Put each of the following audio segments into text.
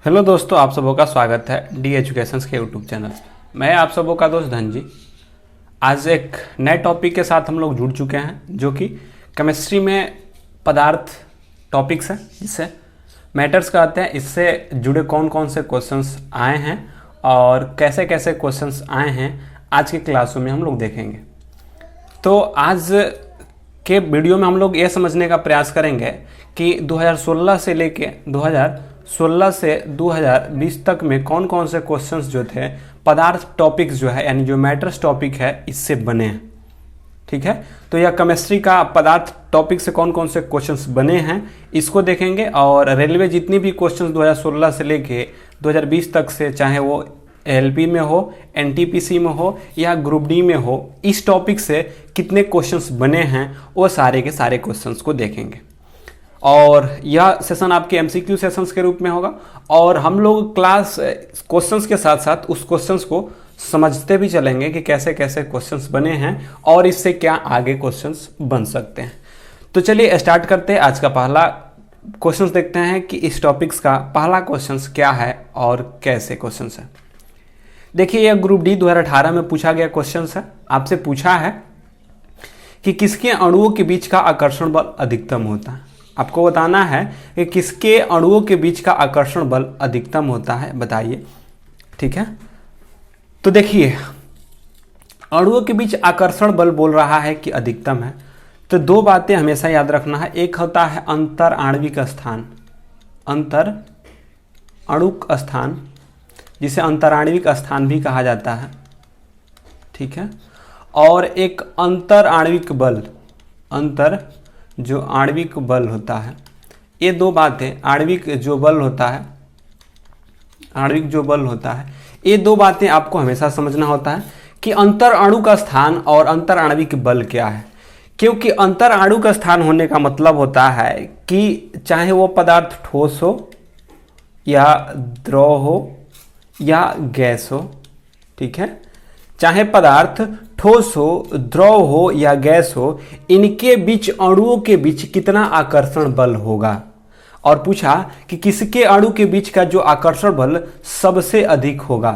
Hello दोस्तों, आप सबों का स्वागत है डी एजुकेशंस के यूट्यूब चैनल। मैं आप सबों का दोस्त धन जी। आज एक नए टॉपिक के साथ हम लोग जुड़ चुके हैं जो कि केमिस्ट्री में पदार्थ टॉपिक्स है, जिससे मैटर्स कहते हैं। इससे जुड़े कौन कौन से क्वेश्चंस आए हैं और कैसे कैसे क्वेश्चंस आए हैं आज के क्लासों में हम लोग देखेंगे। तो आज के वीडियो में हम लोग ये समझने का प्रयास करेंगे कि 2016 से लेके 2016 से 2020 तक में कौन कौन से क्वेश्चंस जो थे पदार्थ टॉपिक्स जो है, यानी जो मैटर्स टॉपिक है, इससे बने हैं। ठीक है, तो यह केमिस्ट्री का पदार्थ टॉपिक से कौन कौन से क्वेश्चंस बने हैं इसको देखेंगे। और रेलवे जितनी भी क्वेश्चंस 2016 से लेके 2020 तक से, चाहे वो एलपी में हो, एनटीपीसी में हो या ग्रुप डी में हो, इस टॉपिक से कितने क्वेश्चंस बने हैं वो सारे के सारे क्वेश्चंस को देखेंगे। और यह सेशन आपके एमसीक्यू सेशंस के रूप में होगा और हम लोग क्लास क्वेश्चंस के साथ साथ उस क्वेश्चंस को समझते भी चलेंगे कि कैसे कैसे क्वेश्चंस बने हैं और इससे क्या आगे क्वेश्चंस बन सकते हैं। तो चलिए स्टार्ट करते हैं। आज का पहला क्वेश्चंस देखते हैं कि इस टॉपिक्स का पहला क्वेश्चंस क्या है और कैसे क्वेश्चंस है। देखिए, यह ग्रुप डी 2018 में पूछा गया क्वेश्चंस है। आपसे पूछा है कि किसके अणुओं के बीच का आकर्षण बल अधिकतम होता है। आपको बताना है कि किसके अणुओं के बीच का आकर्षण बल अधिकतम होता है, बताइए। ठीक है, तो देखिए, अणुओं के बीच आकर्षण बल बोल रहा है कि अधिकतम है, तो दो बातें हमेशा याद रखना है। एक होता है अंतर आणविक स्थान, अंतर अणुक स्थान, जिसे अंतराणविक स्थान भी कहा जाता है। ठीक है, और एक अंतर आणविक बल, अंतर जो आणविक बल होता है। ये दो बातें, आणविक जो बल होता है, आणविक जो बल होता है, ये दो बातें आपको हमेशा समझना होता है कि अंतर अणु का स्थान और अंतर आणविक बल क्या है। क्योंकि अंतर अणु का स्थान होने का मतलब होता है कि चाहे वो पदार्थ ठोस हो या द्रव हो या गैस हो, ठीक है, चाहे पदार्थ ठोस हो, द्रव हो या गैस हो, इनके बीच अणुओं के बीच कितना आकर्षण बल होगा। और पूछा कि किसके अणु के बीच का जो आकर्षण बल सबसे अधिक होगा।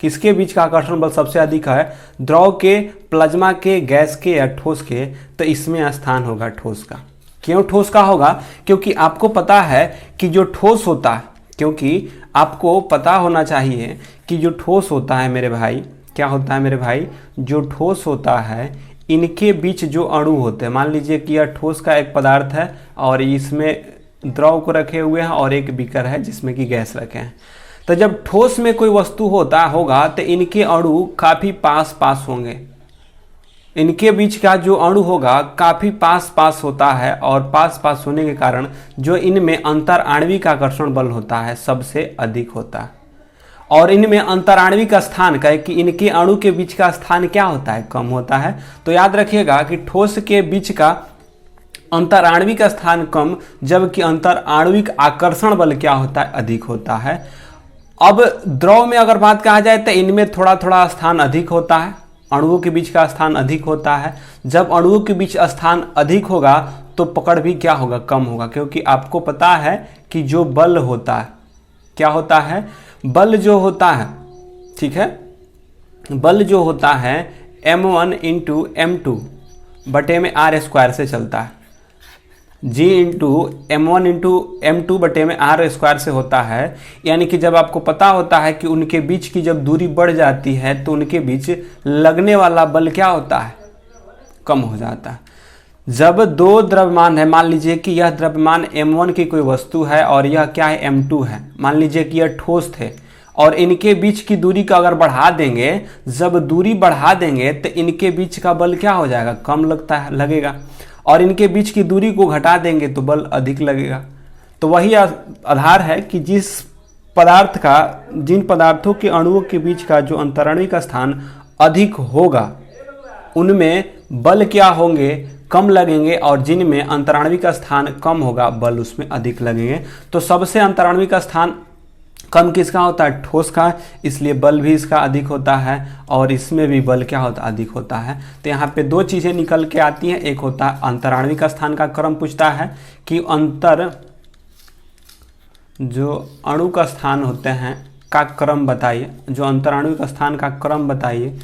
किसके बीच का आकर्षण बल सबसे अधिक है, द्रव के, प्लाज्मा के, गैस के या ठोस के। तो इसमें स्थान होगा ठोस का। क्यों ठोस का होगा? क्योंकि आपको पता है कि जो ठोस होता है, क्योंकि आपको पता होना चाहिए कि जो ठोस होता है मेरे भाई, क्या होता है मेरे भाई, जो ठोस होता है इनके बीच जो अणु होते हैं, मान लीजिए कि यह ठोस का एक पदार्थ है और इसमें द्रव को रखे हुए हैं और एक बीकर है जिसमें कि गैस रखे हैं। तो जब ठोस में कोई वस्तु होगा तो इनके अणु काफ़ी पास पास होंगे। इनके बीच का जो अणु होगा काफ़ी पास पास होता है और पास पास होने के कारण जो इनमें अंतर आणविक आकर्षण बल होता है सबसे अधिक होता है। और इनमें अंतराणविक स्थान का है कि इनके अणु के बीच का स्थान क्या होता है, कम होता है। तो याद रखिएगा कि ठोस के बीच का अंतराणविक स्थान कम, जबकि अंतराणविक आकर्षण बल क्या होता है, अधिक होता है। अब द्रव में अगर बात कहा जाए तो इनमें थोड़ा थोड़ा स्थान अधिक होता है, अणुओं के बीच का स्थान अधिक होता है। जब अणुओं के बीच स्थान अधिक होगा तो पकड़ भी क्या होगा, कम होगा। क्योंकि आपको पता है कि जो बल होता है, क्या होता है, बल जो होता है, ठीक है, बल जो होता है m1 इंटू m2 बटे में आर स्क्वायर से चलता है। g into m1 into m2 बटे में आर स्क्वायर से होता है। यानी कि जब आपको पता होता है कि उनके बीच की जब दूरी बढ़ जाती है तो उनके बीच लगने वाला बल क्या होता है, कम हो जाता है। जब दो द्रव्यमान है, मान लीजिए कि यह द्रव्यमान m1 की कोई वस्तु है और यह क्या है, m2 है। मान लीजिए कि यह ठोस थे और इनके बीच की दूरी को अगर बढ़ा देंगे, जब दूरी बढ़ा देंगे तो इनके बीच का बल क्या हो जाएगा, कम लगेगा। और इनके बीच की दूरी को घटा देंगे तो बल अधिक लगेगा। तो वही आधार है कि जिन पदार्थों के अणुओं के बीच का जो अंतराणविक स्थान अधिक होगा उनमें बल क्या होंगे, कम लगेंगे, और जिनमें अंतराणविक स्थान कम होगा बल उसमें अधिक लगेंगे। तो सबसे अंतराणविक स्थान कम किसका होता है, ठोस का, इसलिए बल भी इसका अधिक होता है और इसमें भी बल क्या होता है, अधिक होता है। तो यहाँ पे दो चीज़ें निकल के आती हैं। एक होता है अंतराणविक स्थान का क्रम पूछता है कि अंतर जो अणु का स्थान होते हैं का क्रम बताइए, जो अंतराणु स्थान का क्रम बताइए।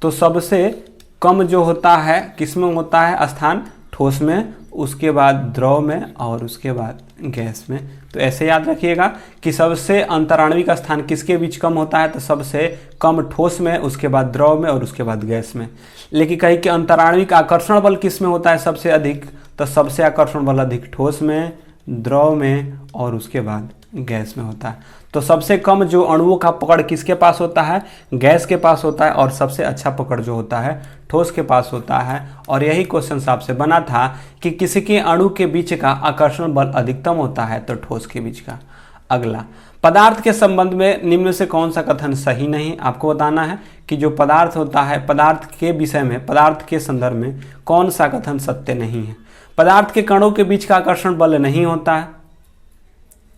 तो सबसे कम जो होता है किसमें होता है स्थान? ठोस में, उसके बाद द्रव में और उसके बाद गैस में। तो ऐसे याद रखिएगा कि सबसे अंतराणविक स्थान किसके बीच कम होता है? तो सबसे कम ठोस में, उसके बाद द्रव में और उसके बाद गैस में। लेकिन कहीं कि अंतराणविक आकर्षण बल किस में होता है सबसे अधिक? तो सबसे आकर्षण बल अधिक ठोस में, द्रव में और उसके बाद गैस में होता है। तो सबसे कम जो अणुओं का पकड़ किसके पास होता है? गैस के पास होता है। और सबसे अच्छा पकड़ जो होता है ठोस के पास होता है। और यही क्वेश्चन आपसे बना था कि किसी के अणु के बीच का आकर्षण बल अधिकतम होता है तो ठोस के बीच का। अगला, पदार्थ के संबंध में निम्न से कौन सा कथन सही नहीं? आपको बताना है कि जो पदार्थ होता है, पदार्थ के विषय में, पदार्थ के संदर्भ में कौन सा कथन सत्य नहीं है। पदार्थ के कणों के बीच का आकर्षण बल नहीं होता है।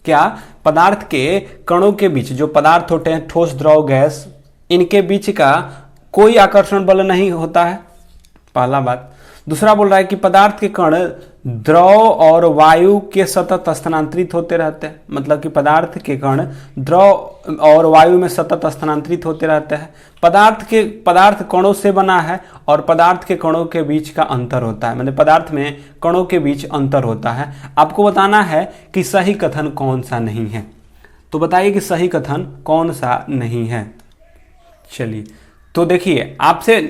क्या पदार्थ के कणों के बीच, जो पदार्थ होते हैं ठोस, द्रव, गैस, इनके बीच का कोई आकर्षण बल नहीं होता है? पहला बात। दूसरा बोल रहा है कि पदार्थ के कण द्रव और वायु के सतत स्थानांतरित होते रहते हैं। मतलब कि पदार्थ के कण द्रव और वायु में सतत स्थानांतरित होते रहते हैं। पदार्थ कणों से बना है और पदार्थ के कणों के बीच का अंतर होता है, मतलब पदार्थ में कणों के बीच अंतर होता है। आपको बताना है कि सही कथन कौन सा नहीं है। तो बताइए कि सही कथन कौन सा नहीं है। चलिए, तो देखिए आपसे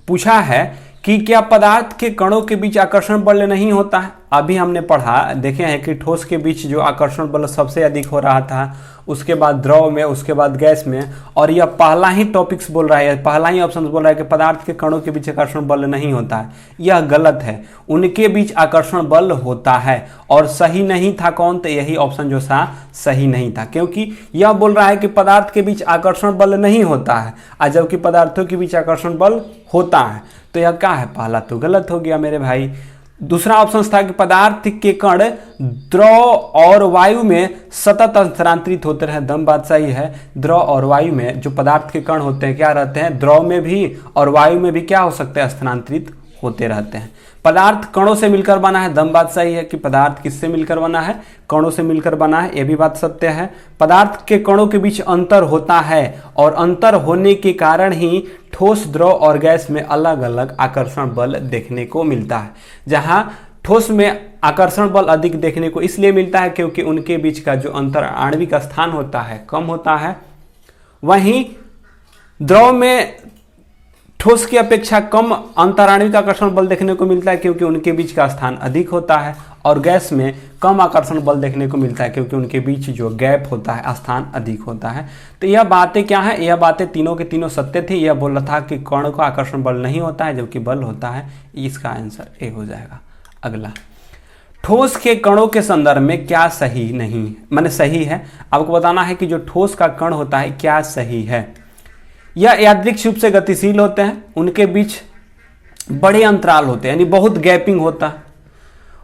पूछा है कि क्या पदार्थ के कणों के बीच आकर्षण बल नहीं होता है? अभी हमने पढ़ा, देखे हैं कि ठोस के बीच जो आकर्षण बल सबसे अधिक हो रहा था, उसके बाद द्रव में, उसके बाद गैस में। और यह पहला ही टॉपिक्स बोल रहा है, पहला ही ऑप्शन बोल रहा है कि पदार्थ के कणों के बीच आकर्षण बल नहीं होता है। यह गलत है, उनके बीच आकर्षण बल होता है। और सही नहीं था कौन? तो यही ऑप्शन जो था सही नहीं था, क्योंकि यह बोल रहा है कि पदार्थ के बीच आकर्षण बल नहीं होता है, और जबकि पदार्थों के बीच आकर्षण बल होता है। तो यह क्या है? पहला तो गलत हो गया मेरे भाई। दूसरा ऑप्शन था कि पदार्थ के कण द्रव और वायु में सतत स्थानांतरित होते रहे। दम बात सही है। द्रव और वायु में जो पदार्थ के कण होते हैं क्या रहते हैं? द्रव में भी और वायु में भी क्या हो सकते हैं? स्थानांतरित होते रहते हैं। पदार्थ कणों से मिलकर बना है। दम बात सही है कि पदार्थ किससे मिलकर बना है? कणों से मिलकर बना है, यह भी बात सत्य है। पदार्थ के कणों के बीच अंतर होता है और अंतर होने के कारण ही ठोस, द्रव और गैस में अलग अलग आकर्षण बल देखने को मिलता है। जहां ठोस में आकर्षण बल अधिक देखने को इसलिए मिलता है क्योंकि उनके बीच का जो अंतर आणविक स्थान होता है कम होता है। वहीं द्रव में ठोस की अपेक्षा कम अंतराणविक आकर्षण बल देखने को मिलता है क्योंकि उनके बीच का स्थान अधिक होता है। और गैस में कम आकर्षण बल देखने को मिलता है क्योंकि उनके बीच जो गैप होता है, स्थान अधिक होता है। तो यह बातें क्या है? यह बातें तीनों के तीनों सत्य थी। यह बोल रहा था कि कण का आकर्षण बल नहीं होता है जबकि बल होता है। इसका आंसर ए हो जाएगा। अगला, ठोस के कणों के संदर्भ में क्या सही नहीं, माने सही है? आपको बताना है कि जो ठोस का कण होता है क्या सही है। यह यादृच्छिक रूप से गतिशील होते हैं, उनके बीच बड़े अंतराल होते हैं, यानी बहुत गैपिंग होता है।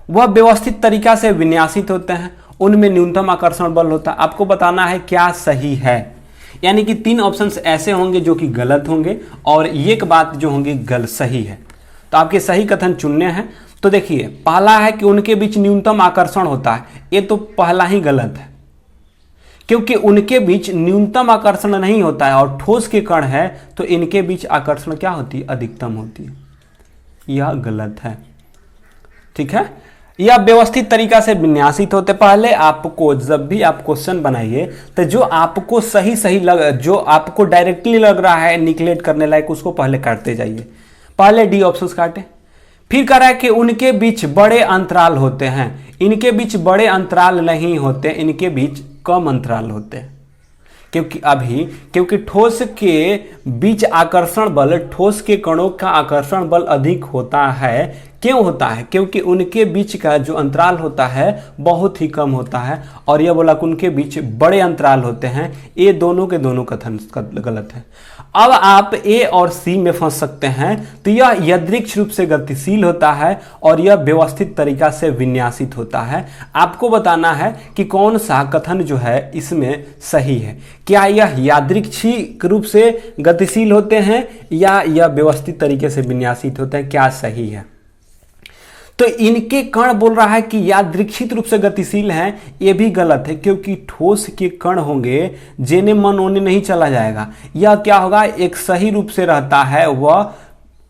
वह व्यवस्थित तरीका से विन्यासित होते हैं, उनमें न्यूनतम आकर्षण बल होता है। आपको बताना है क्या सही है। यानी कि तीन ऑप्शंस ऐसे होंगे जो कि गलत होंगे और एक बात जो होंगी गलत सही है। तो आपके सही कथन चुनने हैं। तो देखिए, पहला है कि उनके बीच न्यूनतम आकर्षण होता है। ये तो पहला ही गलत है क्योंकि उनके बीच न्यूनतम आकर्षण नहीं होता है और ठोस के कण है तो इनके बीच आकर्षण क्या होती है? अधिकतम होती है। यह गलत है। ठीक है। यह व्यवस्थित तरीका से विन्यासित होते। पहले आपको जब भी आप क्वेश्चन बनाइए तो जो आपको सही जो आपको डायरेक्टली लग रहा है निगलेक्ट करने लायक, उसको पहले काटते जाइए। पहले डी ऑप्शंस काटे, फिर कह रहा है कि उनके बीच बड़े अंतराल होते हैं। इनके बीच बड़े अंतराल नहीं होते, इनके बीच कम अंतराल होते हैं। क्योंकि ठोस के बीच आकर्षण बल, ठोस के कणों का आकर्षण बल अधिक होता है। क्यों होता है? क्योंकि उनके बीच का जो अंतराल होता है बहुत ही कम होता है। और यह बोला कि उनके बीच बड़े अंतराल होते हैं। ये दोनों के दोनों कथन गलत है। अब आप ए और सी में फंस सकते हैं। तो यह यादृच्छिक रूप से गतिशील होता है और यह व्यवस्थित तरीका से विन्यासित होता है। आपको बताना है कि कौन सा कथन जो है इसमें सही है। क्या यह यादृच्छिक रूप से गतिशील होते हैं या यह व्यवस्थित तरीके से विन्यासित होते हैं? क्या सही है? तो इनके कण बोल रहा है कि यादृच्छिक रूप से गतिशील हैं, ये भी गलत है, क्योंकि ठोस के कण होंगे जेने मन ओने नहीं चला जाएगा। यह क्या होगा, एक सही रूप से रहता है, वह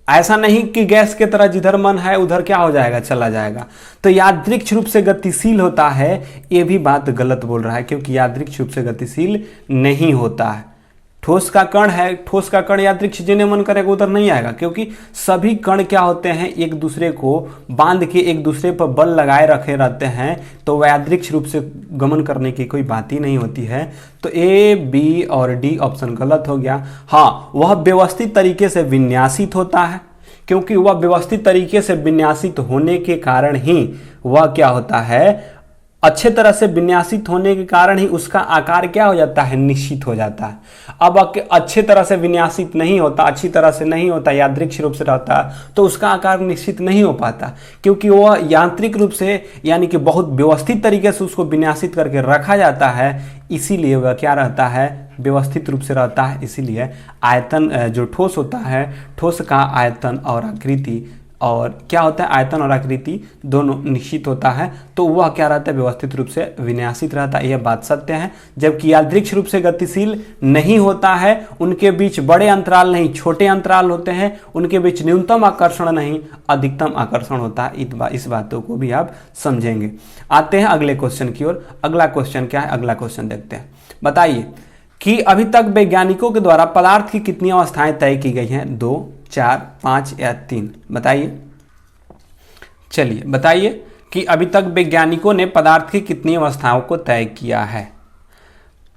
ऐसा नहीं कि गैस के तरह जिधर मन है उधर क्या हो जाएगा, चला जाएगा। तो यादृच्छिक रूप से गतिशील होता है, ये भी बात गलत बोल रहा है, क्योंकि यादृच्छिक रूप से गतिशील नहीं होता है। ठोस का कण है, ठोस का कण यादृच्छिक जिन्हें मन करेगा उधर नहीं आएगा, क्योंकि सभी कण क्या होते हैं, एक दूसरे को बांध के एक दूसरे पर बल लगाए रखे रहते हैं, तो वह यादृच्छिक रूप से गमन करने की कोई बात ही नहीं होती है। तो ए, बी और डी ऑप्शन गलत हो गया। हाँ, वह व्यवस्थित तरीके से विन्यासित होता है, क्योंकि वह व्यवस्थित तरीके से विन्यासित होने के कारण ही वह क्या होता है, अच्छे तरह से विन्यासित होने के कारण ही उसका आकार क्या हो जाता है, निश्चित हो जाता है। अब अच्छे तरह से विन्यासित नहीं होता, अच्छी तरह से नहीं होता, यादृच्छिक रूप से रहता, तो उसका आकार निश्चित नहीं हो पाता, क्योंकि वह यांत्रिक रूप से यानी कि बहुत व्यवस्थित तरीके से उसको विन्यासित करके रखा जाता है, इसीलिए वह क्या रहता है, व्यवस्थित रूप से रहता है। इसीलिए आयतन जो ठोस होता है, ठोस का आयतन और आकृति और क्या होता है, आयतन और आकृति दोनों निश्चित होता है, तो वह क्या रहता है, व्यवस्थित रूप से विन्यासित रहता है। यह बात सत्य है। जबकि यादृच्छिक रूप से गतिशील नहीं होता है, उनके बीच बड़े अंतराल नहीं छोटे अंतराल होते हैं, उनके बीच न्यूनतम आकर्षण नहीं अधिकतम आकर्षण होता है। इस बातों को भी आप समझेंगे। आते हैं अगले क्वेश्चन की ओर। अगला क्वेश्चन क्या है, अगला क्वेश्चन देखते हैं। बताइए कि अभी तक वैज्ञानिकों के द्वारा पदार्थ की कितनी अवस्थाएं तय की गई हैं, 2, 4, 5 या 3? बताइए। चलिए बताइए कि अभी तक वैज्ञानिकों ने पदार्थ की कितनी अवस्थाओं को तय किया है।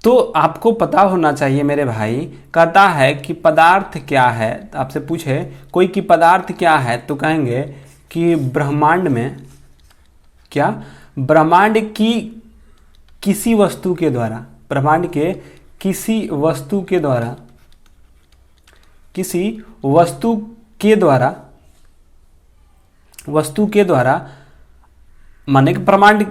तो आपको पता होना चाहिए मेरे भाई, कहता है कि पदार्थ क्या है, आपसे पूछे कोई कि पदार्थ क्या है, तो कहेंगे कि ब्रह्मांड में क्या, ब्रह्मांड की किसी वस्तु के द्वारा, ब्रह्मांड के किसी वस्तु के द्वारा, किसी वस्तु के द्वारा, वस्तु के द्वारा माने ब्रह्मांड,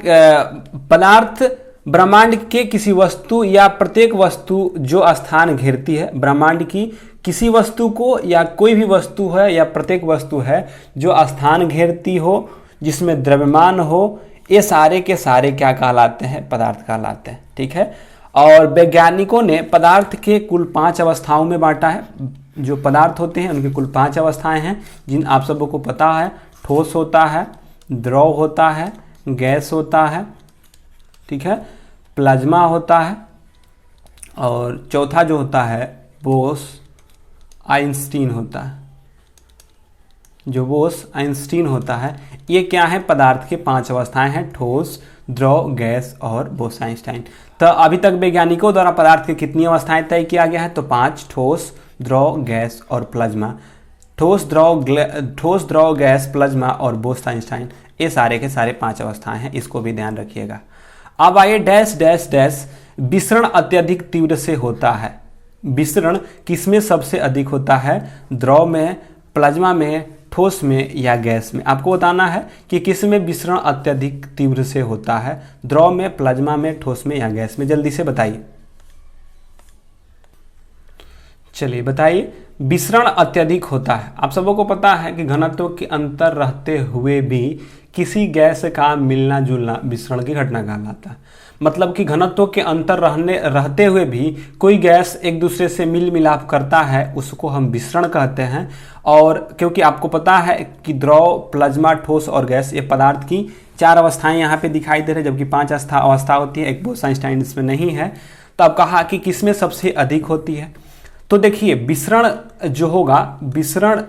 पदार्थ ब्रह्मांड के किसी वस्तु या प्रत्येक वस्तु जो स्थान घेरती है, ब्रह्मांड की किसी वस्तु को या कोई भी वस्तु है या प्रत्येक वस्तु है जो स्थान घेरती हो, जिसमें द्रव्यमान हो, ये सारे के सारे क्या कहलाते हैं, पदार्थ कहलाते हैं। ठीक है। और वैज्ञानिकों ने पदार्थ के कुल 5 अवस्थाओं में बांटा है। जो पदार्थ होते हैं उनके कुल 5 अवस्थाएं हैं, जिन आप सबों को पता है। ठोस होता है, द्रव होता है, गैस होता है, ठीक है, प्लाज्मा होता है, और चौथा जो होता है बोस-आइंस्टीन होता है। जो बोस-आइंस्टीन होता है, ये क्या है, पदार्थ के 5 अवस्थाएं हैं, ठोस, द्रव, गैस और बोस-आइंस्टाइन। तो अभी तक वैज्ञानिकों द्वारा पदार्थ की कितनी अवस्थाएं तय किया गया है, तो 5, ठोस, द्रव, गैस और प्लाज्मा। ठोस, द्रव, गैस, प्लाज्मा और बोस-आइंस्टाइन, ये सारे के सारे 5 अवस्थाएं हैं, इसको भी ध्यान रखिएगा। अब आइए डैश डैश डैश, विसरण अत्यधिक तीव्र से होता है। विसरण किसमें सबसे अधिक होता है, द्रव में, प्लाज्मा में, ठोस में या गैस में? आपको बताना है कि किस में विसरण अत्यधिक तीव्र से होता है, द्रव में, प्लाज्मा में, ठोस में या गैस में? जल्दी से बताइए। चलिए बताइए। विसरण अत्यधिक होता है, आप सबों को पता है कि घनत्व के अंतर रहते हुए भी किसी गैस का मिलना जुलना विसरण की घटना कहलाता है। मतलब कि घनत्व के अंतर रहते हुए भी कोई गैस एक दूसरे से मिल मिलाप करता है, उसको हम विसरण कहते हैं। और क्योंकि आपको पता है कि द्रव, प्लाज्मा, ठोस और गैस, ये पदार्थ की 4 अवस्थाएं यहाँ पे दिखाई दे रही है, जबकि 5 अवस्था होती है, एक बोस-आइंस्टाइन इसमें नहीं है। तो अब कहा कि किसमें सबसे अधिक होती है, तो देखिए विसरण जो होगा, विसरण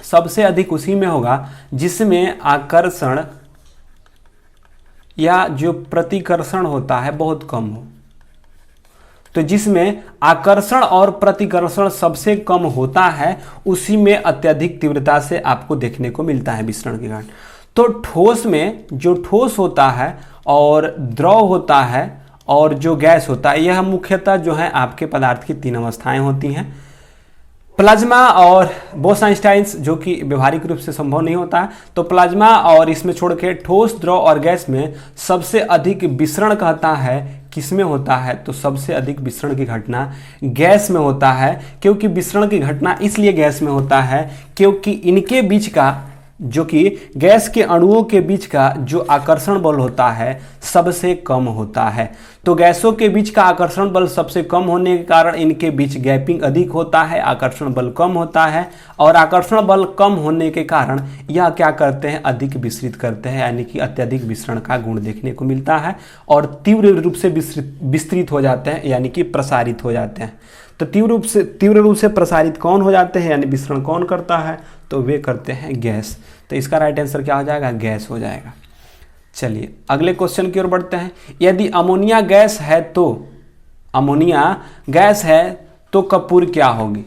सबसे अधिक उसी में होगा जिसमें आकर्षण या जो प्रतिकर्षण होता है बहुत कम हो। तो जिसमें आकर्षण और प्रतिकर्षण सबसे कम होता है, उसी में अत्यधिक तीव्रता से आपको देखने को मिलता है विसरण के कारण। तो ठोस में जो ठोस होता है और द्रव होता है और जो गैस होता है, यह मुख्यतः जो है आपके पदार्थ की 3 अवस्थाएं होती हैं। प्लाज्मा और बोस-आइंस्टाइन जो कि व्यवहारिक रूप से संभव नहीं होता है, तो प्लाज्मा और इसमें छोड़ के ठोस, द्रव और गैस में सबसे अधिक विसरण कहता है किसमें होता है, तो सबसे अधिक विसरण की घटना गैस में होता है। क्योंकि विसरण की घटना इसलिए गैस में होता है क्योंकि इनके बीच का जो कि गैस के अणुओं के बीच का जो आकर्षण बल होता है सबसे कम होता है। तो गैसों के बीच का आकर्षण बल सबसे कम होने के कारण इनके बीच गैपिंग अधिक होता है, आकर्षण बल कम होता है, और आकर्षण बल कम होने के कारण यह क्या करते हैं, अधिक विसरित करते हैं, यानी कि अत्यधिक विसरण का गुण देखने को मिलता है और तीव्र रूप से विस्तृत हो जाते हैं, यानी कि प्रसारित हो जाते हैं। तो तीव्र रूप से प्रसारित कौन हो जाते हैं, यानी विसरण कौन करता है, तो वे करते हैं गैस। तो इसका राइट आंसर क्या हो जाएगा, गैस हो जाएगा। चलिए अगले क्वेश्चन की ओर बढ़ते हैं। यदि अमोनिया गैस है तो कपूर क्या होगी?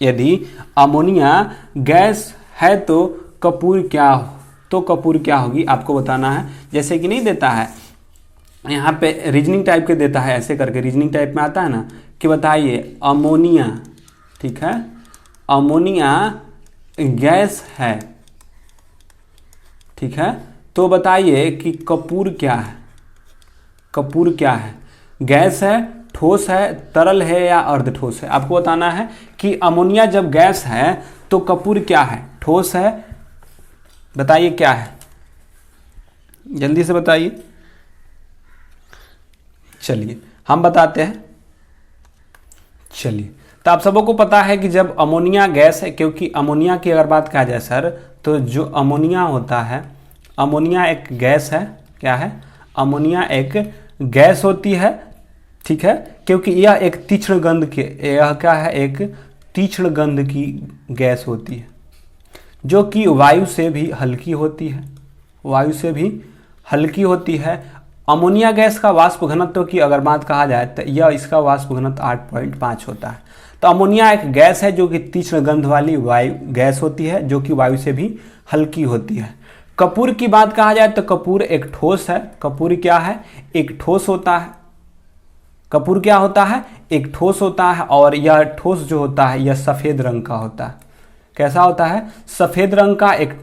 यदि अमोनिया गैस है तो कपूर क्या होगी, आपको बताना है। जैसे कि नहीं देता है यहाँ पे रीजनिंग टाइप के देता है, ऐसे करके रीजनिंग टाइप में आता है ना कि बताइए अमोनिया, ठीक है, अमोनिया गैस है, ठीक है, तो बताइए कि कपूर क्या है? कपूर क्या है? गैस है, ठोस है, तरल है या अर्धठोस है? आपको बताना है कि अमोनिया जब गैस है तो कपूर क्या है? ठोस है, बताइए क्या है, जल्दी से बताइए। चलिए हम बताते हैं। चलिए तो आप सबों को पता है कि जब अमोनिया गैस है, क्योंकि अमोनिया की अगर बात कहा जाए सर, तो जो अमोनिया होता है, अमोनिया एक गैस है। क्या है? अमोनिया एक गैस होती है, ठीक है, क्योंकि यह एक तीक्ष्ण गंध के, यह क्या है, एक तीक्ष्ण गंध की गैस होती है, जो कि वायु से भी हल्की होती है, वायु से भी हल्की होती है। अमोनिया गैस का वाष्प घनत्व की अगर बात कहा जाए तो यह इसका वाष्प घनत्व 8.5 होता है। तो अमोनिया एक गैस है जो कि तीक्ष्ण गंध वाली वायु गैस होती है, जो कि वायु से भी हल्की होती है। कपूर की बात कहा जाए तो कपूर एक ठोस है। कपूर क्या है? एक ठोस होता है। कपूर क्या होता है? एक ठोस होता है, और यह ठोस जो होता है यह सफेद रंग का होता है। कैसा होता है? सफेद रंग का एक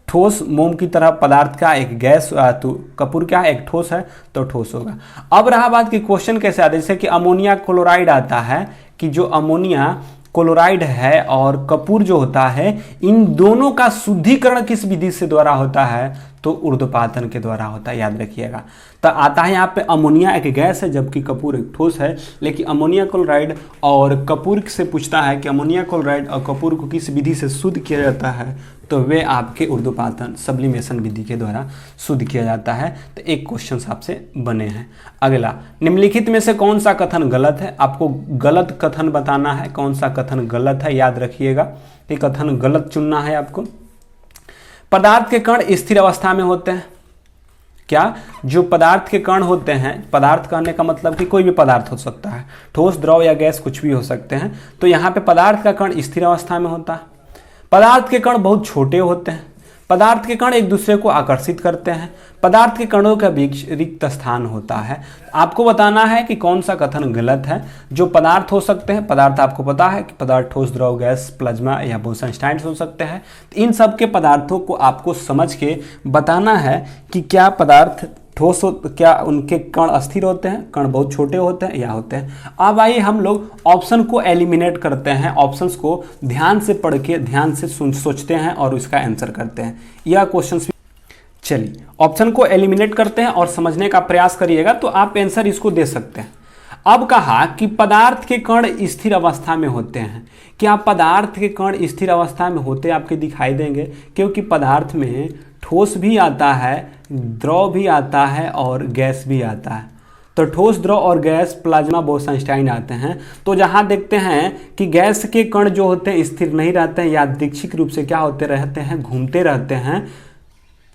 ठोस मोम की तरह पदार्थ का एक गैस। तो कपूर क्या है? एक ठोस है, तो ठोस होगा। अब रहा बात कि क्वेश्चन कैसे आता है, जैसे कि अमोनिया क्लोराइड आता है, कि जो अमोनिया क्लोराइड है और कपूर जो होता है, इन दोनों का शुद्धिकरण किस विधि से द्वारा होता है? तो ऊर्ध्वपातन के द्वारा होता है, याद रखिएगा। तो आता है यहाँ पे अमोनिया एक गैस है जबकि कपूर एक ठोस है, लेकिन अमोनिया क्लोराइड और कपूर से पूछता है कि अमोनिया क्लोराइड और कपूर को किस विधि से शुद्ध किया जाता है, तो वे आपके ऊर्ध्वपातन सब्लिमेशन विधि के द्वारा शुद्ध किया जाता है। तो एक क्वेश्चन आपसे बने हैं। अगला, निम्नलिखित में से कौन सा कथन गलत है? आपको गलत कथन बताना है, कौन सा कथन गलत है, याद रखिएगा कि कथन गलत चुनना है आपको। पदार्थ के कण स्थिर अवस्था में होते हैं। क्या? जो पदार्थ के कण होते हैं, पदार्थ कहने का मतलब कि कोई भी पदार्थ हो सकता है, ठोस, द्रव या गैस, कुछ भी हो सकते हैं। तो यहाँ पे पदार्थ का कण स्थिर अवस्था में होता है। पदार्थ के कण बहुत छोटे होते हैं। पदार्थ के कण एक दूसरे को आकर्षित करते हैं। पदार्थ के कणों का बीच रिक्त स्थान होता है। आपको बताना है कि कौन सा कथन गलत है। जो पदार्थ हो सकते हैं, पदार्थ आपको पता है कि पदार्थ ठोस, द्रव, गैस, प्लाज्मा या बोसन-स्टाइन हो सकते हैं। इन सब के पदार्थों को आपको समझ के बताना है कि क्या पदार्थ ठोस हो, क्या उनके कण अस्थिर होते हैं, कण बहुत छोटे होते हैं या होते हैं। अब आइए हम लोग ऑप्शन को एलिमिनेट करते हैं, ऑप्शंस को ध्यान से पढ़ के ध्यान से सोचते हैं और उसका आंसर करते हैं। यह क्वेश्चन, चलिए ऑप्शन को एलिमिनेट करते हैं और समझने का प्रयास करिएगा तो आप आंसर इसको दे सकते हैं। अब कहा कि पदार्थ के कण स्थिर अवस्था में होते हैं। क्या पदार्थ के कण स्थिर अवस्था में होते आपके दिखाई देंगे? क्योंकि पदार्थ में ठोस भी आता है, द्रव भी आता है और गैस भी आता है। तो ठोस, द्रव और गैस, प्लाज्मा, बोसन-स्टाइन आते हैं। तो जहां देखते हैं कि गैस के कण जो होते हैं स्थिर नहीं रहते हैं, यादृच्छिक रूप से क्या होते रहते हैं, घूमते रहते हैं।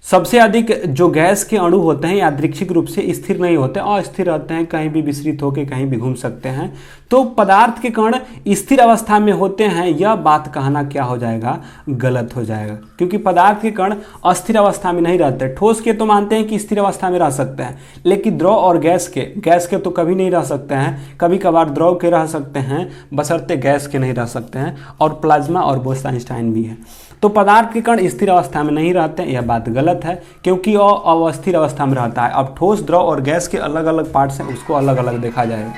सबसे अधिक जो गैस के अणु होते हैं यादृच्छिक रूप से स्थिर नहीं होते, अस्थिर रहते हैं, कहीं भी विचलित होकर कहीं भी घूम सकते हैं। तो पदार्थ के कण स्थिर अवस्था में होते हैं, यह बात कहना क्या हो जाएगा? गलत हो जाएगा, क्योंकि पदार्थ के कण अस्थिर अवस्था में नहीं रहते। ठोस के तो मानते हैं कि स्थिर अवस्था में रह सकते हैं, लेकिन द्रव और गैस के तो कभी नहीं रह सकते हैं। कभी कभार द्रव के रह सकते हैं, बशर्ते गैस के नहीं रह सकते हैं, और प्लाज्मा और बोसन-स्टाइन भी है। तो पदार्थ के कण स्थिर अवस्था में नहीं रहते, यह बात गलत है, क्योंकि वह अवस्थिर अवस्था में रहता है। अब ठोस, द्रव और गैस के अलग अलग पार्ट्स हैं, उसको अलग अलग देखा जाएगा,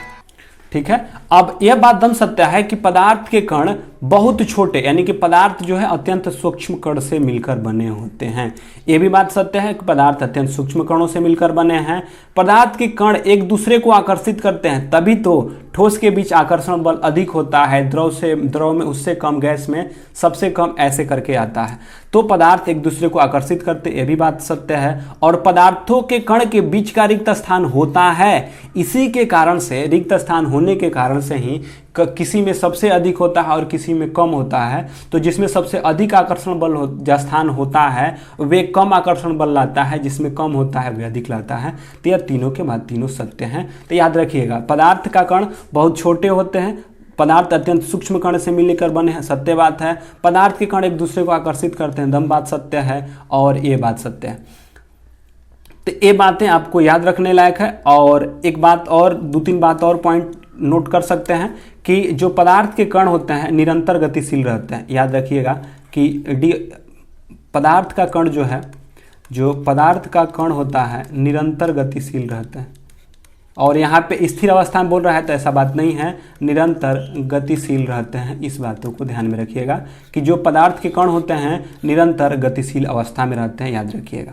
ठीक है। अब यह बात दम सत्य है कि पदार्थ के कण बहुत छोटे, यानी कि पदार्थ जो है अत्यंत सूक्ष्म कण से मिलकर बने होते हैं। ये भी बात सत्य है कि पदार्थ अत्यंत सूक्ष्म कणों से मिलकर बने हैं। पदार्थ के कण एक दूसरे को आकर्षित करते हैं, तभी तो ठोस के बीच आकर्षण बल अधिक होता है, द्रव में उससे कम, गैस में सबसे कम, ऐसे करके आता है। तो पदार्थ एक दूसरे को आकर्षित करते, ये भी बात सत्य है। और पदार्थों के कण के बीच का रिक्त स्थान होता है, इसी के कारण से, रिक्त स्थान होने के कारण से ही किसी में सबसे अधिक होता है और किसी में कम होता है। तो जिसमें सबसे अधिक आकर्षण बल स्थान होता है वे कम आकर्षण बल लाता है, जिसमें कम होता है वे अधिक लाता है। तो यह तीनों के बाद तीनों सत्य हैं। तो याद रखिएगा, पदार्थ का कण बहुत छोटे होते हैं, पदार्थ अत्यंत सूक्ष्म कण से मिलकर बने हैं, सत्य बात है। पदार्थ के कण एक दूसरे को आकर्षित करते हैं, दम बात सत्य है, और ये बात सत्य है। तो ये बातें आपको याद रखने लायक है। और एक बात और, 2-3 बात और पॉइंट नोट कर सकते हैं कि जो पदार्थ के कण होते हैं निरंतर गतिशील रहते हैं। याद रखिएगा कि पदार्थ का कण जो है, जो पदार्थ का कण होता है निरंतर गतिशील रहता है। और यहाँ पे स्थिर अवस्था में बोल रहा है तो ऐसा बात नहीं है, निरंतर गतिशील रहते हैं। इस बातों को ध्यान में रखिएगा कि जो पदार्थ के कण होते हैं निरंतर गतिशील अवस्था में रहते हैं, याद रखिएगा,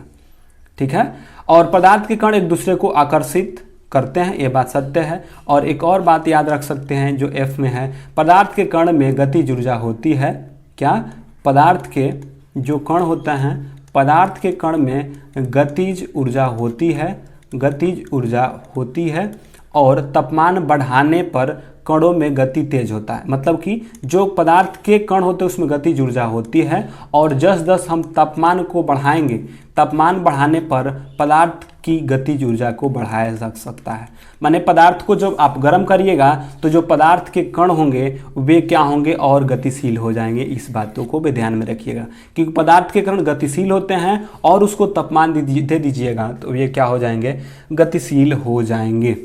ठीक है। और पदार्थ के कण एक दूसरे को आकर्षित करते हैं, ये बात सत्य है। और एक और बात याद रख सकते हैं जो F में है, पदार्थ के कण में गतिज ऊर्जा होती है। क्या? पदार्थ के जो कण होता है, पदार्थ के कण में गतिज ऊर्जा होती है, गतिज ऊर्जा होती है। और तापमान बढ़ाने पर कणों में गति तेज होता है। मतलब कि जो पदार्थ के कण होते हैं उसमें गतिज ऊर्जा होती है, और जस हम तापमान को बढ़ाएंगे, तापमान बढ़ाने पर पदार्थ की गतिज ऊर्जा को बढ़ाया जा सकता है। माने पदार्थ को जब आप गर्म करिएगा तो जो पदार्थ के कण होंगे वे क्या होंगे, और गतिशील हो जाएंगे। इस बातों को भी ध्यान में रखिएगा, क्योंकि पदार्थ के कण गतिशील होते हैं और उसको तापमान दे दीजिएगा तो ये क्या हो जाएंगे, गतिशील हो जाएंगे।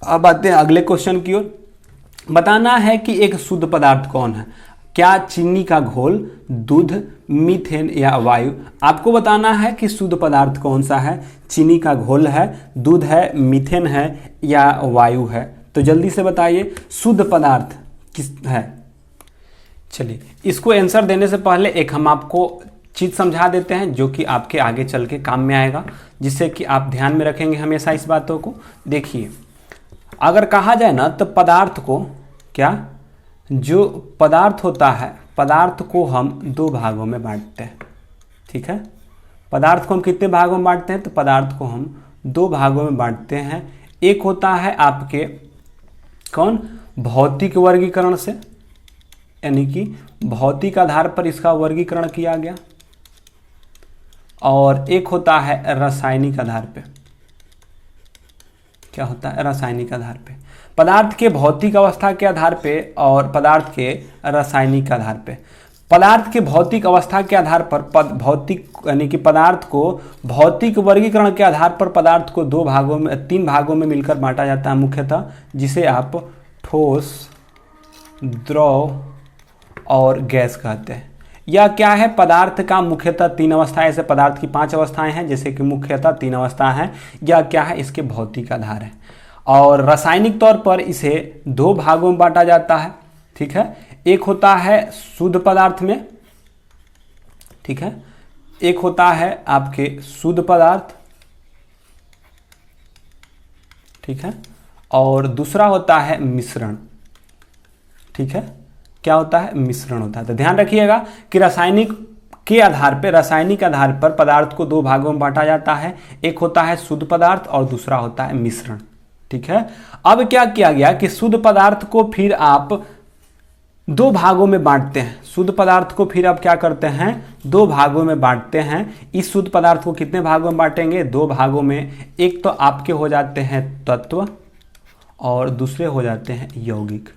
अब आते हैं अगले क्वेश्चन की ओर। बताना है कि एक शुद्ध पदार्थ कौन है। क्या चीनी का घोल, दूध, मीथेन या वायु। आपको बताना है कि शुद्ध पदार्थ कौन सा है। चीनी का घोल है, दूध है, मीथेन है या वायु है। तो जल्दी से बताइए शुद्ध पदार्थ किस है। चलिए, इसको आंसर देने से पहले एक हम आपको चीज समझा देते हैं जो कि आपके आगे चल के काम में आएगा, जिससे कि आप ध्यान में रखेंगे हमेशा इस बातों को। देखिए, अगर कहा जाए ना तो पदार्थ को, क्या, जो पदार्थ होता है, पदार्थ को हम 2 भागों में बांटते हैं, ठीक है। पदार्थ को हम कितने भागों में बांटते हैं, तो पदार्थ को हम 2 भागों में बांटते हैं। एक होता है आपके कौन, भौतिक वर्गीकरण से, यानी कि भौतिक आधार पर इसका वर्गीकरण किया गया, और एक होता है रासायनिक आधार पे। क्या होता है, रासायनिक आधार पे। पदार्थ के भौतिक अवस्था के आधार पे और पदार्थ के रासायनिक आधार पे। पदार्थ के भौतिक अवस्था के आधार पर भौतिक, यानी कि पदार्थ को भौतिक वर्गीकरण के आधार पर पदार्थ को 3 भागों में मिलकर बांटा जाता है मुख्यतः, जिसे आप ठोस, द्रव और गैस कहते हैं। यह क्या है, पदार्थ का मुख्यतः 3 अवस्थाएं, ऐसे पदार्थ की 5 अवस्थाएं हैं, जैसे कि मुख्यतः 3 अवस्था है। यह क्या है, इसके भौतिक आधार है। और रासायनिक तौर पर इसे 2 भागों में बांटा जाता है, ठीक है। एक होता है शुद्ध पदार्थ में, ठीक है, एक होता है आपके शुद्ध पदार्थ, ठीक है, और दूसरा होता है मिश्रण, ठीक है। क्या होता है, मिश्रण होता है। तो ध्यान रखिएगा कि रासायनिक आधार पर पदार्थ को 2 भागों में बांटा जाता है। एक होता है शुद्ध पदार्थ और दूसरा होता है मिश्रण, ठीक है। अब क्या किया गया कि शुद्ध पदार्थ को फिर आप 2 भागों में बांटते हैं। शुद्ध पदार्थ को फिर आप क्या करते हैं, 2 भागों में बांटते हैं। इस शुद्ध पदार्थ को कितने भागों में बांटेंगे, 2 भागों में। एक तो आपके हो जाते हैं तत्व और दूसरे हो जाते हैं यौगिक।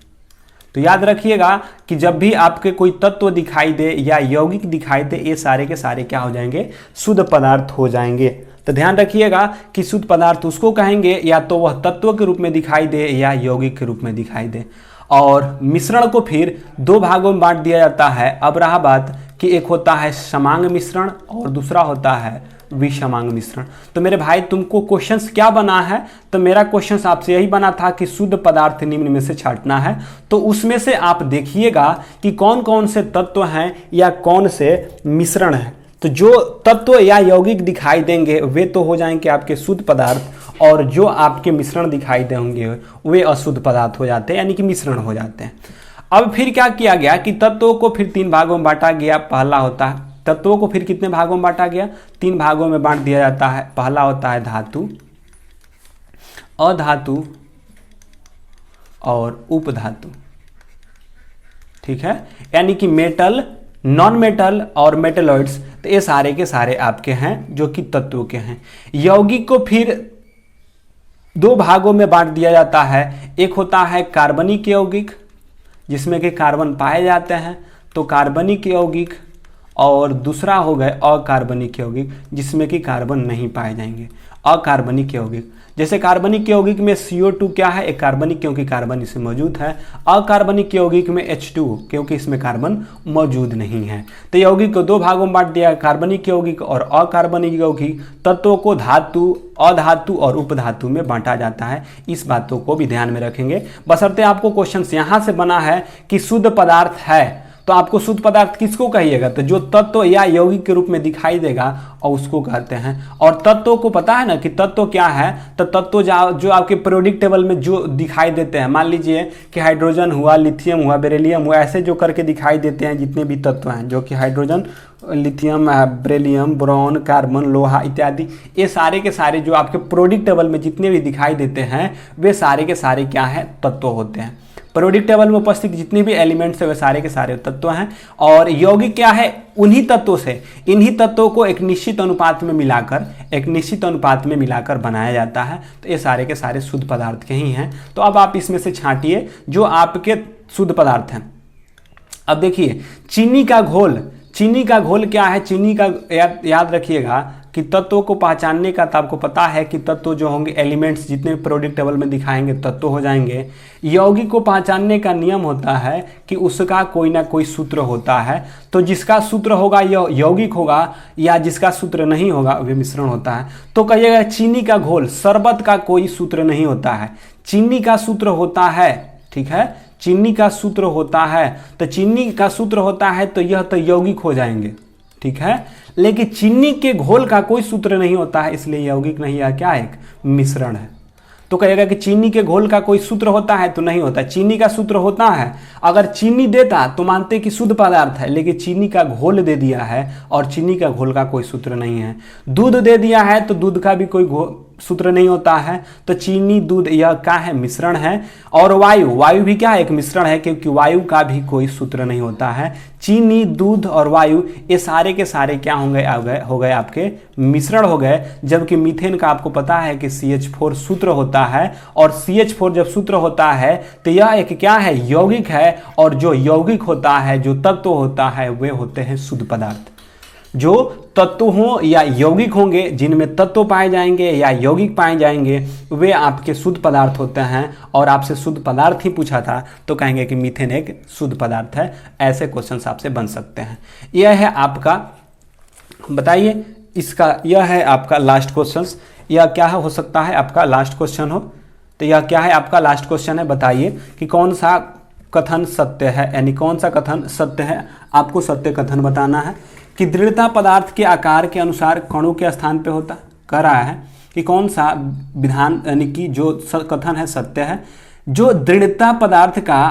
तो याद रखिएगा कि जब भी आपके कोई तत्व दिखाई दे या यौगिक दिखाई दे, ये सारे के सारे क्या हो जाएंगे, शुद्ध पदार्थ हो जाएंगे। तो ध्यान रखिएगा कि शुद्ध पदार्थ उसको कहेंगे या तो वह तत्व के रूप में दिखाई दे या यौगिक के रूप में दिखाई दे। और मिश्रण को फिर 2 भागों में बांट दिया जाता है। अब रहा बात कि एक होता है समांग मिश्रण और दूसरा होता है विषमांग मिश्रण। तो मेरे भाई तुमको क्वेश्चंस क्या बना है, तो मेरा क्वेश्चंस आपसे यही बना था कि शुद्ध पदार्थ निम्न में से छांटना है। तो उसमें से आप देखिएगा कि कौन कौन से तत्व हैं या कौन से मिश्रण हैं। तो जो तत्व या यौगिक दिखाई देंगे वे तो हो जाएंगे आपके शुद्ध पदार्थ, और जो आपके मिश्रण दिखाई देंगे वे अशुद्ध पदार्थ हो जाते हैं, यानी कि मिश्रण हो जाते हैं। अब फिर क्या किया गया कि तत्वों को फिर 3 भागों में बांटा गया। पहला होता है तत्वों को फिर कितने भागों में बांटा गया, 3 भागों में बांट दिया जाता है। पहला होता है धातु, अधातु और उपधातु, ठीक है, यानी कि मेटल, नॉन मेटल और मेटलॉइड्स। तो ये सारे के सारे आपके हैं जो कि तत्वों के हैं। यौगिक को फिर 2 भागों में बांट दिया जाता है। एक होता है कार्बनिक यौगिक जिसमें कि कार्बन पाए जाते हैं, तो कार्बनिक यौगिक, और दूसरा हो गए अकार्बनिक यौगिक जिसमें कि कार्बन नहीं पाए जाएंगे। अकार्बनिक यौगिक, जैसे कार्बनिक यौगिक में CO2 क्या है, एक कार्बनिक क्योंकि कार्बन इसमें मौजूद है। अकार्बनिक यौगिक में H2 क्योंकि इसमें कार्बन मौजूद नहीं है। तो यौगिक को 2 भागों में बांट दिया, कार्बनिक यौगिक और अकार्बनिक यौगिक। तत्वों को धातु, अधातु और उपधातु में बांटा जाता है। इस बातों को भी ध्यान में रखेंगे, बशर्ते आपको क्वेश्चन यहाँ से बना है कि शुद्ध पदार्थ है, तो आपको शुद्ध पदार्थ किसको कहिएगा, तो जो तत्व या यौगिक के रूप में दिखाई देगा और उसको कहते हैं। और तत्वों को पता है ना कि तत्व क्या है, तो तत्व जो आपके पीरियोडिक टेबल में जो दिखाई देते हैं, मान लीजिए कि हाइड्रोजन हुआ, लिथियम हुआ, बेरिलियम हुआ, ऐसे जो करके दिखाई देते हैं जितने भी तत्व हैं, जो कि hydrogen, lithium, beryllium, boron, carbon, लोहा इत्यादि, ये सारे के सारे जो आपके पीरियोडिक टेबल में जितने भी दिखाई देते हैं वे सारे के सारे क्या हैं, तत्व होते हैं। पीरियोडिक टेबल में उपस्थित जितने भी एलिमेंट्स है वे सारे के सारे तत्व हैं। और यौगिक क्या है, उन्हीं तत्वों से, इन्हीं तत्वों को एक निश्चित अनुपात में मिलाकर बनाया जाता है। तो ये सारे के सारे शुद्ध पदार्थ के ही हैं। तो अब आप इसमें से छांटिए जो आपके शुद्ध पदार्थ हैं। अब देखिए चीनी का घोल क्या है, चीनी का याद रखिएगा कि तत्वों को पहचानने का, तो आपको पता है कि तत्व जो होंगे, एलिमेंट्स जितने पीरियोडिक टेबल में दिखाएंगे तत्व हो जाएंगे। यौगिक को पहचानने का नियम होता है कि उसका कोई ना कोई सूत्र होता है। तो जिसका सूत्र होगा यौगिक होगा, या जिसका सूत्र नहीं होगा वे मिश्रण होता है। तो कहिएगा चीनी का घोल, शरबत का कोई सूत्र नहीं होता है, चीनी का सूत्र होता है, ठीक है, चीनी का सूत्र होता है। तो चीनी का सूत्र होता है तो यह तो यौगिक हो जाएंगे, ठीक है, लेकिन चीनी के घोल का कोई सूत्र नहीं होता है, इसलिए यौगिक नहीं है, क्या है, एक मिश्रण है। तो कहेगा कि चीनी के घोल का कोई सूत्र होता है, तो नहीं होता। चीनी का सूत्र होता है, अगर चीनी देता तो मानते कि शुद्ध पदार्थ है, लेकिन चीनी का घोल दे दिया है और चीनी का घोल का कोई सूत्र नहीं है। दूध दे दिया है तो दूध का भी कोई सूत्र नहीं होता है। तो चीनी, दूध, यह क्या है, मिश्रण है। और वायु भी क्या है, एक मिश्रण है, क्योंकि वायु का भी कोई सूत्र नहीं होता है। चीनी, दूध और वायु ये सारे के सारे क्या हो गए आपके मिश्रण हो गए। जबकि मीथेन का आपको पता है कि CH4 सूत्र होता है, और CH4 जब सूत्र होता है तो यह एक क्या है, यौगिक है। और जो यौगिक होता है, जो तत्व होता है, वे होते हैं शुद्ध पदार्थ। जो तत्व हों या यौगिक होंगे, जिनमें तत्व पाए जाएंगे या यौगिक पाए जाएंगे, वे आपके शुद्ध पदार्थ होते हैं। और आपसे शुद्ध पदार्थ ही पूछा था तो कहेंगे कि मीथेन एक शुद्ध पदार्थ है। ऐसे क्वेश्चंस आपसे बन सकते हैं। यह है आपका, बताइए इसका, यह है आपका लास्ट क्वेश्चन। यह क्या हो सकता है, आपका लास्ट क्वेश्चन हो, तो यह क्या है, आपका लास्ट क्वेश्चन है। बताइए कि कौन सा कथन सत्य है, यानी कौन सा कथन सत्य है। आपको सत्य कथन बताना है कि दृढ़ता पदार्थ के आकार के अनुसार कणों के स्थान पे होता, कह रहा है कि कौन सा विधान, यानी कि जो कथन है सत्य है। जो दृढ़ता पदार्थ का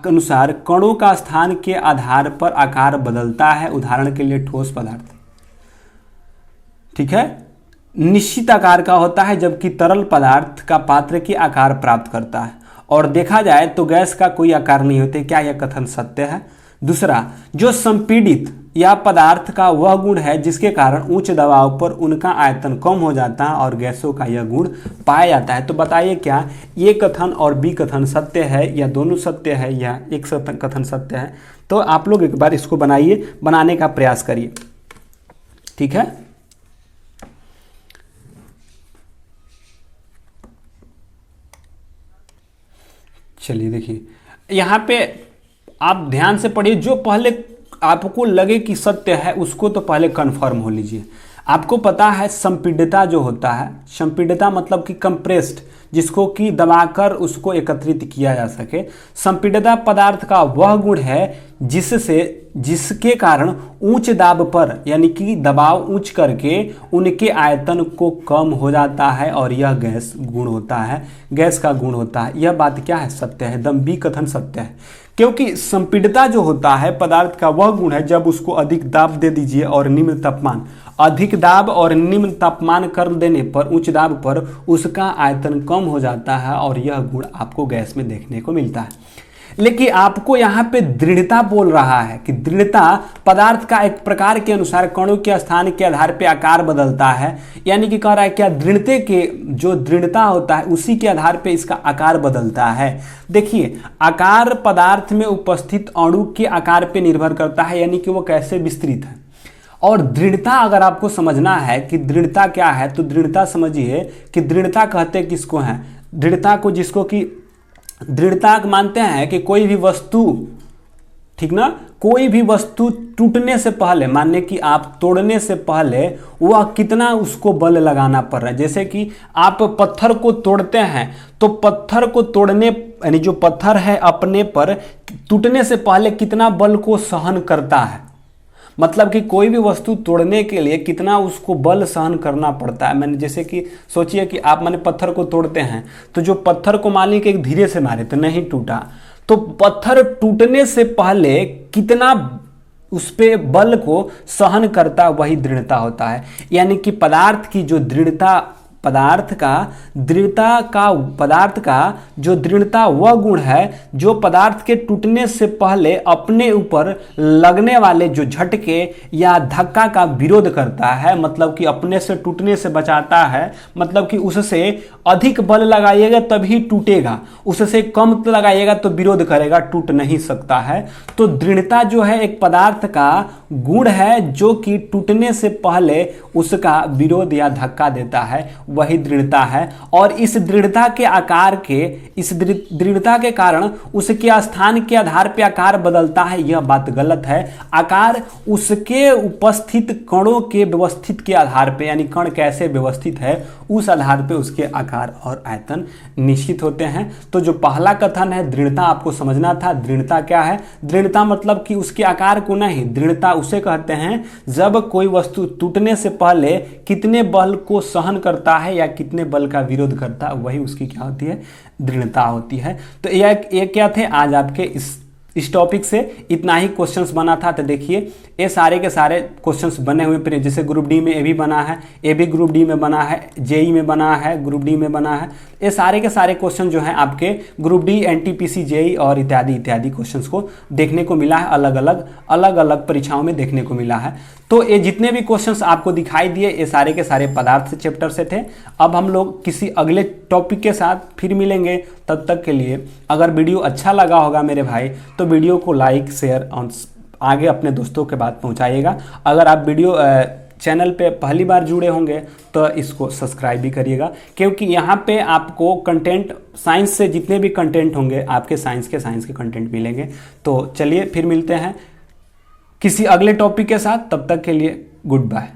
अनुसार कणों का स्थान के आधार पर आकार बदलता है, उदाहरण के लिए ठोस पदार्थ, ठीक है, निश्चित आकार का होता है, जबकि तरल पदार्थ का पात्र के आकार प्राप्त करता है। और देखा जाए तो गैस का कोई आकार नहीं होते। क्या यह कथन सत्य है। दूसरा, जो संपीड़ित या पदार्थ का वह गुण है जिसके कारण उच्च दबाव पर उनका आयतन कम हो जाता है और गैसों का यह गुण पाया जाता है। तो बताइए क्या ये कथन और बी कथन सत्य है, या दोनों सत्य है, या एक कथन सत्य है। तो आप लोग एक बार इसको बनाइए, बनाने का प्रयास करिए, ठीक है। चलिए देखिए, यहाँ पे आप ध्यान से पढ़िए, जो पहले आपको लगे कि सत्य है उसको तो पहले कंफर्म हो लीजिए। आपको पता है संपीडिता जो होता है, संपीडिता मतलब कि कंप्रेस्ड, जिसको कि दबाकर उसको एकत्रित किया जा सके। संपीडिता पदार्थ का वह गुण है जिसके कारण उच्च दाब पर यानी कि दबाव उच्च करके उनके आयतन को कम हो जाता है और यह गैस गुण होता है, गैस का गुण होता है। यह बात क्या है? सत्य है, एकदम बी कथन सत्य है। क्योंकि संपीडिता जो होता है पदार्थ का वह गुण है जब उसको अधिक दाब दे दीजिए और निम्न तापमान, अधिक दाब और निम्न तापमान कर देने पर, उच्च दाब पर उसका आयतन कम हो जाता है और यह गुण आपको गैस में देखने को मिलता है। लेकिन आपको यहाँ पे दृढ़ता बोल रहा है कि दृढ़ता पदार्थ का एक प्रकार के अनुसार कणों के स्थान के आधार पे आकार बदलता है, यानी कि कह रहा है क्या दृढ़ते के जो दृढ़ता होता है उसी के आधार पे इसका आकार बदलता है। देखिए, आकार पदार्थ में उपस्थित अणु के आकार पे निर्भर करता है, यानी कि वो कैसे विस्तृत है। और दृढ़ता अगर आपको समझना है कि दृढ़ता क्या है, तो दृढ़ता समझिए कि दृढ़ता कहते किसको है? दृढ़ता को, जिसको कि दृढ़ता मानते हैं कि कोई भी वस्तु, ठीक ना, कोई भी वस्तु टूटने से पहले, मानने कि आप तोड़ने से पहले वह कितना उसको बल लगाना पड़ रहा है। जैसे कि आप पत्थर को तोड़ते हैं तो पत्थर को तोड़ने, यानी जो पत्थर है अपने पर टूटने से पहले कितना बल को सहन करता है, मतलब कि कोई भी वस्तु तोड़ने के लिए कितना उसको बल सहन करना पड़ता है। मैंने जैसे कि सोचिए कि आप मैंने पत्थर को तोड़ते हैं तो जो पत्थर को मान लीजिए कि एक धीरे से मारे तो नहीं टूटा, तो पत्थर टूटने से पहले कितना उस पे बल को सहन करता, वही दृढ़ता होता है। यानी कि पदार्थ की जो दृढ़ता, पदार्थ का जो दृढ़ता वह गुण है जो पदार्थ के टूटने से पहले अपने ऊपर लगने वाले जो झटके या धक्का का विरोध करता है, मतलब कि अपने से टूटने से बचाता है, मतलब कि उससे अधिक बल लगाइएगा तभी टूटेगा, उससे कम लगाइएगा तो विरोध करेगा, टूट नहीं सकता है। तो दृढ़ता जो है एक पदार्थ का गुण है जो कि टूटने से पहले उसका विरोध या धक्का देता है, वही दृढ़ता है। और इस दृढ़ता के आकार के, इस दृढ़ता के कारण उसके स्थान के आधार पर आकार बदलता है, यह बात गलत है। आकार उसके उपस्थित कणों के व्यवस्थित के आधार पर, यानी कण कैसे व्यवस्थित है उस आधार पर उसके आकार और आयतन निश्चित होते हैं। तो जो पहला कथन है दृढ़ता आपको समझना था। दृढ़ता क्या है? दृढ़ता मतलब कि उसके आकार को नहीं, दृढ़ता उसे कहते हैं जब कोई वस्तु टूटने से पहले कितने बल को सहन करता है या कितने बल का विरोध करता है, वही उसकी क्या होती है? दृढ़ता होती है। तो ये क्या थे आज आपके इस टॉपिक से इतना ही क्वेश्चंस बना था। तो देखिए ये सारे के सारे क्वेश्चंस बने हुए फिर, जैसे ग्रुप डी में ए भी बना है, ए भी ग्रुप डी में बना है, जेई में बना है, ग्रुप डी में बना है। ये सारे के सारे क्वेश्चन जो हैं आपके ग्रुप डी, एनटीपीसी, जेई और इत्यादि इत्यादि क्वेश्चंस को देखने को मिला है, अलग अलग परीक्षाओं में देखने को मिला है। तो ये जितने भी क्वेश्चंस आपको दिखाई दिए ये सारे के सारे पदार्थ चैप्टर से थे। अब हम लोग किसी अगले टॉपिक के साथ फिर मिलेंगे। तब तक के लिए अगर वीडियो अच्छा लगा होगा मेरे भाई तो वीडियो को लाइक, शेयर और आगे अपने दोस्तों के बात पहुंचाइएगा। अगर आप वीडियो चैनल पे पहली बार जुड़े होंगे तो इसको सब्सक्राइब भी करिएगा, क्योंकि यहाँ पे आपको कंटेंट साइंस से जितने भी कंटेंट होंगे आपके साइंस के कंटेंट मिलेंगे। तो चलिए फिर मिलते हैं किसी अगले टॉपिक के साथ, तब तक के लिए गुड बाय।